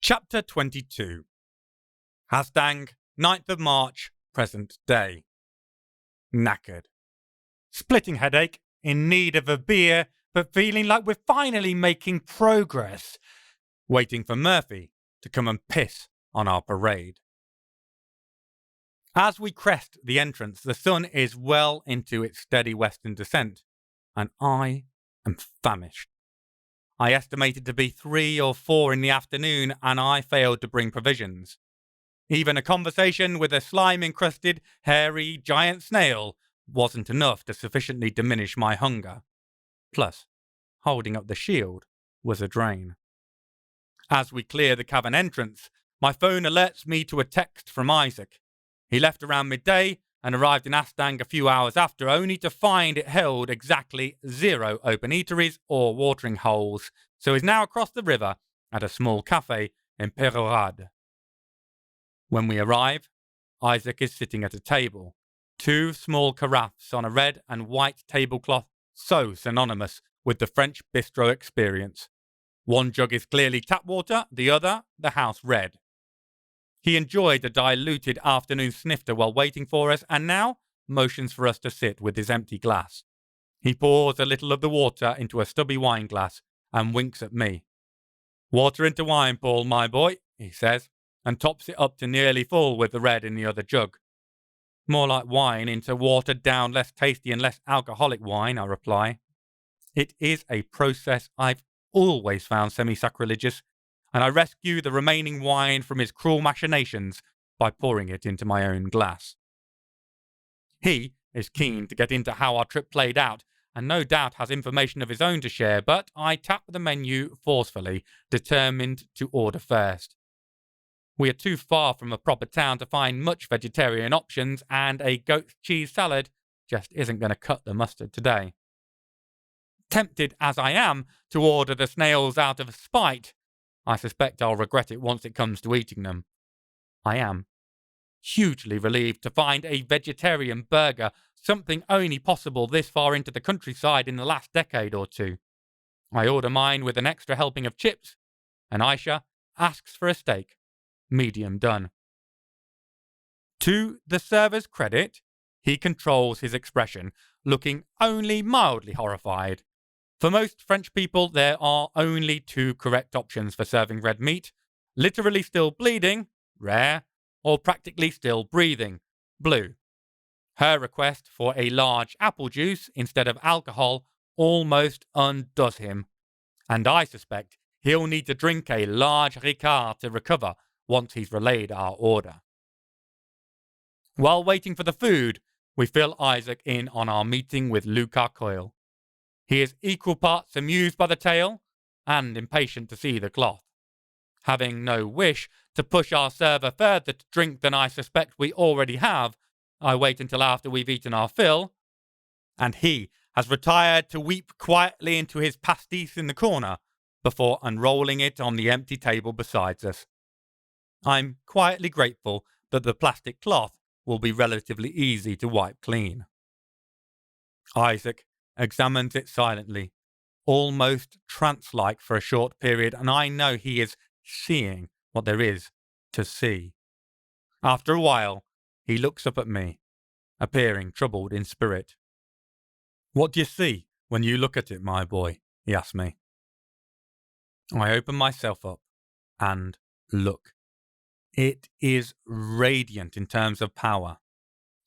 Chapter 22. Hashtag 9th of March, present day. Knackered. Splitting headache, in need of a beer, but feeling like we're finally making progress. Waiting for Murphy to come and piss on our parade. As we crest the entrance, the sun is well into its steady western descent, and I am famished. I estimated to be 3 or 4 in the afternoon, and I failed to bring provisions. Even a conversation with a slime-encrusted, hairy, giant snail wasn't enough to sufficiently diminish my hunger. Plus, holding up the shield was a drain. As we clear the cavern entrance, my phone alerts me to a text from Isaac. He left around midday and arrived in Astang a few hours after, only to find it held exactly 0 open eateries or watering holes, so is now across the river at a small cafe in Perorade. When we arrive, Isaac is sitting at a table, 2 small carafes on a red and white tablecloth so synonymous with the French bistro experience. One jug is clearly tap water, the other the house red. He enjoyed a diluted afternoon snifter while waiting for us, and now motions for us to sit with his empty glass. He pours a little of the water into a stubby wine glass and winks at me. "Water into wine, Paul, my boy," he says, and tops it up to nearly full with the red in the other jug. "More like wine into watered down, less tasty and less alcoholic wine," I reply. It is a process I've always found semi-sacrilegious, and I rescue the remaining wine from his cruel machinations by pouring it into my own glass. He is keen to get into how our trip played out, and no doubt has information of his own to share, but I tap the menu forcefully, determined to order first. We are too far from a proper town to find much vegetarian options, and a goat cheese salad just isn't going to cut the mustard today. Tempted as I am to order the snails out of spite, I suspect I'll regret it once it comes to eating them. I am hugely relieved to find a vegetarian burger, something only possible this far into the countryside in the last decade or two. I order mine with an extra helping of chips, and Aisha asks for a steak, medium done. To the server's credit, he controls his expression, looking only mildly horrified. For most French people, there are only 2 correct options for serving red meat: literally still bleeding, rare, or practically still breathing, blue. Her request for a large apple juice instead of alcohol almost undoes him, and I suspect he'll need to drink a large Ricard to recover once he's relayed our order. While waiting for the food, we fill Isaac in on our meeting with Luca Coyle. He is equal parts amused by the tale and impatient to see the cloth. Having no wish to push our server further to drink than I suspect we already have, I wait until after we've eaten our fill, and he has retired to weep quietly into his pastis in the corner before unrolling it on the empty table beside us. I'm quietly grateful that the plastic cloth will be relatively easy to wipe clean. Isaac examines it silently, almost trance-like for a short period, and I know he is seeing what there is to see. After a while, he looks up at me, appearing troubled in spirit. "What do you see when you look at it, my boy?" he asks me. I open myself up and look. It is radiant in terms of power.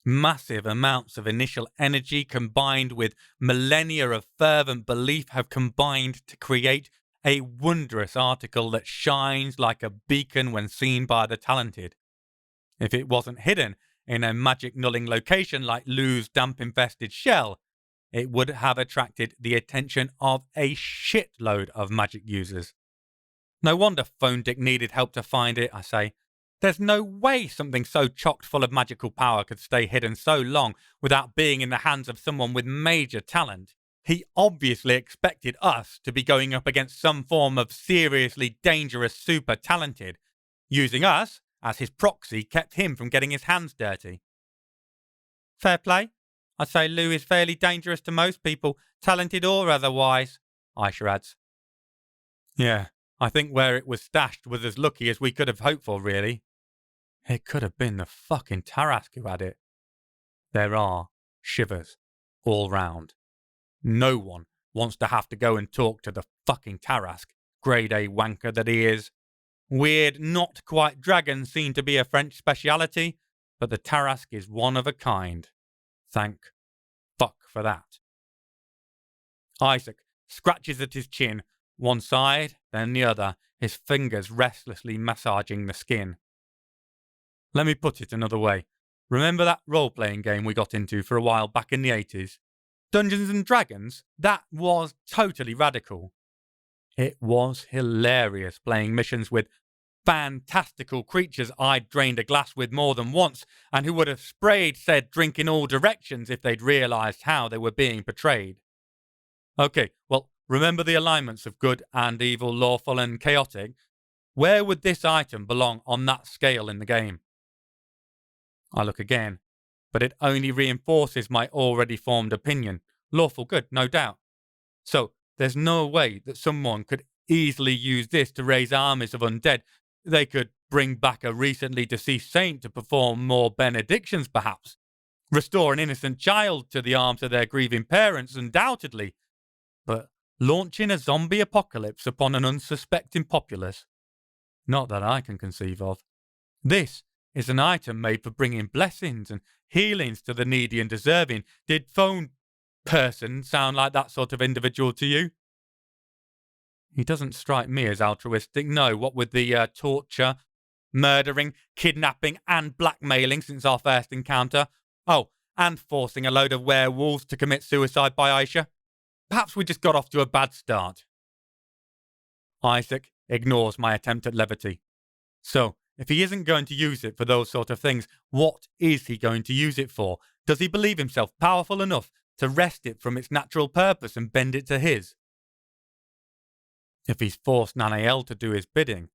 Massive amounts of initial energy combined with millennia of fervent belief have combined to create a wondrous article that shines like a beacon when seen by the talented. If it wasn't hidden in a magic nulling location like Lou's damp-infested shell, it would have attracted the attention of a shitload of magic users. No wonder Phone Dick needed help to find it, I say. There's no way something so chock full of magical power could stay hidden so long without being in the hands of someone with major talent. He obviously expected us to be going up against some form of seriously dangerous super talented. Using us as his proxy kept him from getting his hands dirty. Fair play. I'd say Lou is fairly dangerous to most people, talented or otherwise, Aisha adds. Yeah, I think where it was stashed was as lucky as we could have hoped for, really. It could have been the fucking Tarrasque who had it. There are shivers all round. No one wants to have to go and talk to the fucking Tarrasque, grade A wanker that he is. Weird, not quite dragons seem to be a French speciality, but the Tarrasque is one of a kind. Thank fuck for that. Isaac scratches at his chin, one side, then the other, his fingers restlessly massaging the skin. Let me put it another way. Remember that role-playing game we got into for a while back in the 80s? Dungeons and Dragons? That was totally radical. It was hilarious playing missions with fantastical creatures I'd drained a glass with more than once and who would have sprayed said drink in all directions if they'd realised how they were being portrayed. Okay, well, remember the alignments of good and evil, lawful and chaotic? Where would this item belong on that scale in the game? I look again, but it only reinforces my already formed opinion. Lawful good, no doubt. So, there's no way that someone could easily use this to raise armies of undead. They could bring back a recently deceased saint to perform more benedictions, perhaps. Restore an innocent child to the arms of their grieving parents, undoubtedly. But launching a zombie apocalypse upon an unsuspecting populace? Not that I can conceive of. This is an item made for bringing blessings and healings to the needy and deserving. Did phone person sound like that sort of individual to you? He doesn't strike me as altruistic, no, what with the torture, murdering, kidnapping and blackmailing since our first encounter. Oh, and forcing a load of werewolves to commit suicide by Aisha. Perhaps we just got off to a bad start. Isaac ignores my attempt at levity. So, if he isn't going to use it for those sort of things, what is he going to use it for? Does he believe himself powerful enough to wrest it from its natural purpose and bend it to his? If he's forced Nanael to do his bidding,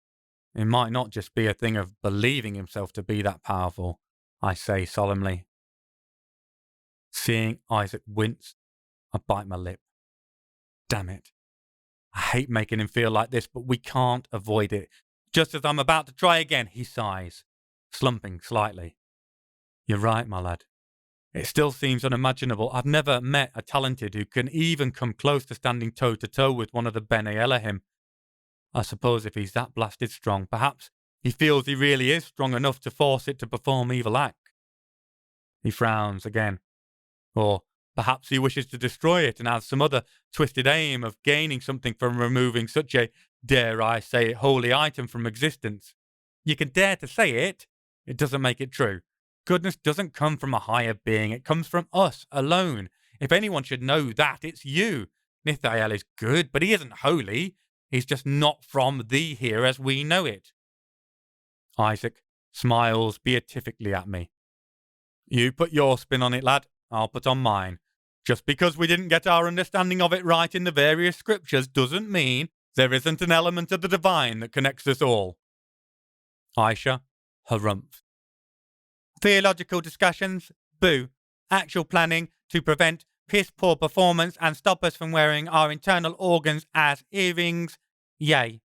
it might not just be a thing of believing himself to be that powerful, I say solemnly. Seeing Isaac wince, I bite my lip. Damn it. I hate making him feel like this, but we can't avoid it. Just as I'm about to try again, he sighs, slumping slightly. You're right, my lad. It still seems unimaginable. I've never met a talented who can even come close to standing toe-to-toe with one of the Bene Elohim. I suppose if he's that blasted strong, perhaps he feels he really is strong enough to force it to perform evil act. He frowns again. Or perhaps he wishes to destroy it and has some other twisted aim of gaining something from removing such a, dare I say it, holy item from existence. You can dare to say it. It doesn't make it true. Goodness doesn't come from a higher being. It comes from us alone. If anyone should know that, it's you. Nithael is good, but he isn't holy. He's just not from thee here as we know it. Isaac smiles beatifically at me. You put your spin on it, lad. I'll put on mine. Just because we didn't get our understanding of it right in the various scriptures doesn't mean there isn't an element of the divine that connects us all. Aisha harumphed. Theological discussions? Boo. Actual planning to prevent piss-poor performance and stop us from wearing our internal organs as earrings? Yay.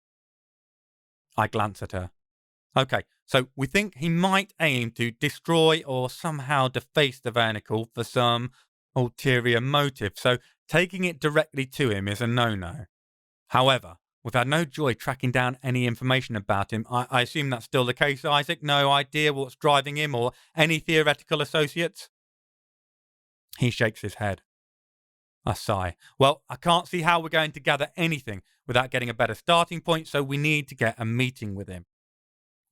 I glance at her. Okay, so we think he might aim to destroy or somehow deface the vernacle for some ulterior motive, so taking it directly to him is a no-no. However, we've had no joy tracking down any information about him. I assume that's still the case, Isaac? No idea what's driving him or any theoretical associates? He shakes his head. I sigh. Well, I can't see how we're going to gather anything without getting a better starting point, so we need to get a meeting with him.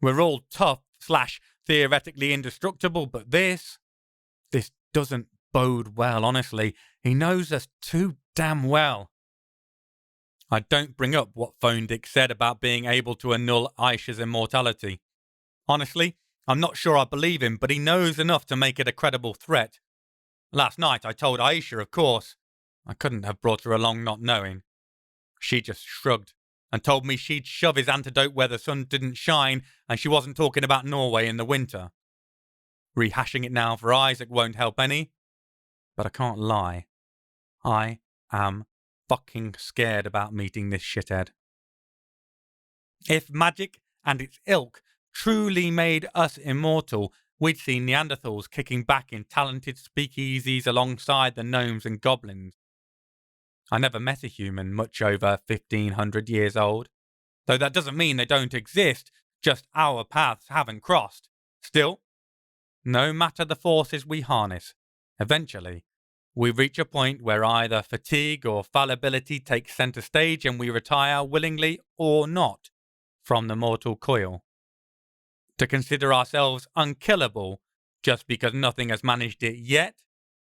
We're all tough/theoretically indestructible, but this doesn't bode well, honestly. He knows us too damn well. I don't bring up what Phone Dick said about being able to annul Aisha's immortality. Honestly, I'm not sure I believe him, but he knows enough to make it a credible threat. Last night I told Aisha, of course. I couldn't have brought her along not knowing. She just shrugged and told me she'd shove his antidote where the sun didn't shine, and she wasn't talking about Norway in the winter. Rehashing it now for Isaac won't help any, but I can't lie. I am fucking scared about meeting this shithead. If magic and its ilk truly made us immortal, we'd see Neanderthals kicking back in talented speakeasies alongside the gnomes and goblins. I never met a human much over 1500 years old, though that doesn't mean they don't exist, just our paths haven't crossed. Still, no matter the forces we harness, eventually, we reach a point where either fatigue or fallibility takes center stage and we retire willingly or not from the mortal coil. To consider ourselves unkillable just because nothing has managed it yet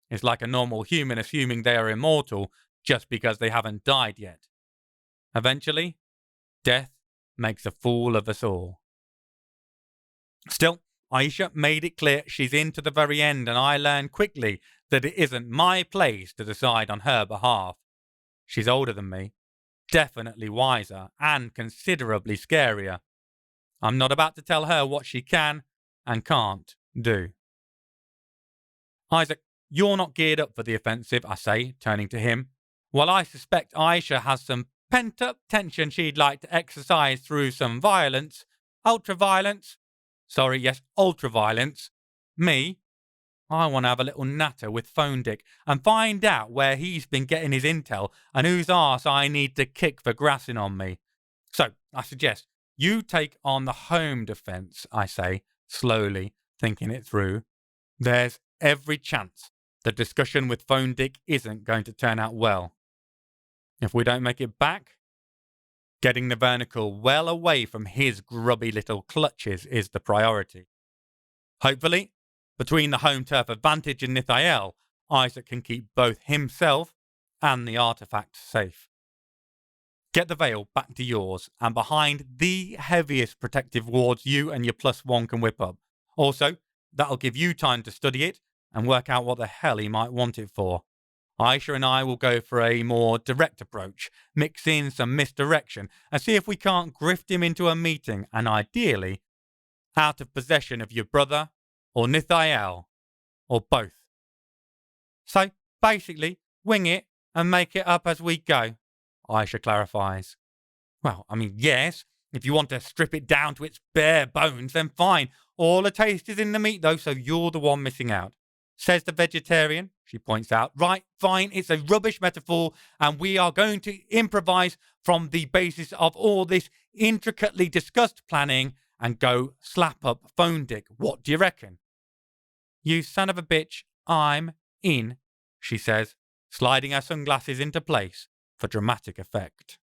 is like a normal human assuming they are immortal just because they haven't died yet. Eventually, death makes a fool of us all. Still, Aisha made it clear she's in to the very end, and I learned quickly that it isn't my place to decide on her behalf. She's older than me, definitely wiser, and considerably scarier. I'm not about to tell her what she can and can't do. Isaac, you're not geared up for the offensive, I say, turning to him. While I suspect Aisha has some pent-up tension she'd like to exercise through some violence, ultra-violence, me, I want to have a little natter with Phone Dick and find out where he's been getting his intel and whose arse I need to kick for grassing on me. So, I suggest you take on the home defense, I say, slowly, thinking it through. There's every chance the discussion with Phone Dick isn't going to turn out well. If we don't make it back, getting the Vernacle well away from his grubby little clutches is the priority. Hopefully, between the home turf advantage and Nithael, Isaac can keep both himself and the artifact safe. Get the veil back to yours and behind the heaviest protective wards you and your +1 can whip up. Also, that'll give you time to study it and work out what the hell he might want it for. Aisha and I will go for a more direct approach, mix in some misdirection, and see if we can't grift him into a meeting and ideally out of possession of your brother or Nithael, or both. So, basically, wing it and make it up as we go, Aisha clarifies. Well, yes, if you want to strip it down to its bare bones, then fine. All the taste is in the meat, though, so you're the one missing out. Says the vegetarian, she points out. Right, fine, it's a rubbish metaphor, and we are going to improvise from the basis of all this intricately discussed planning and go slap up Phone Dick. What do you reckon? You son of a bitch, I'm in, she says, sliding her sunglasses into place for dramatic effect.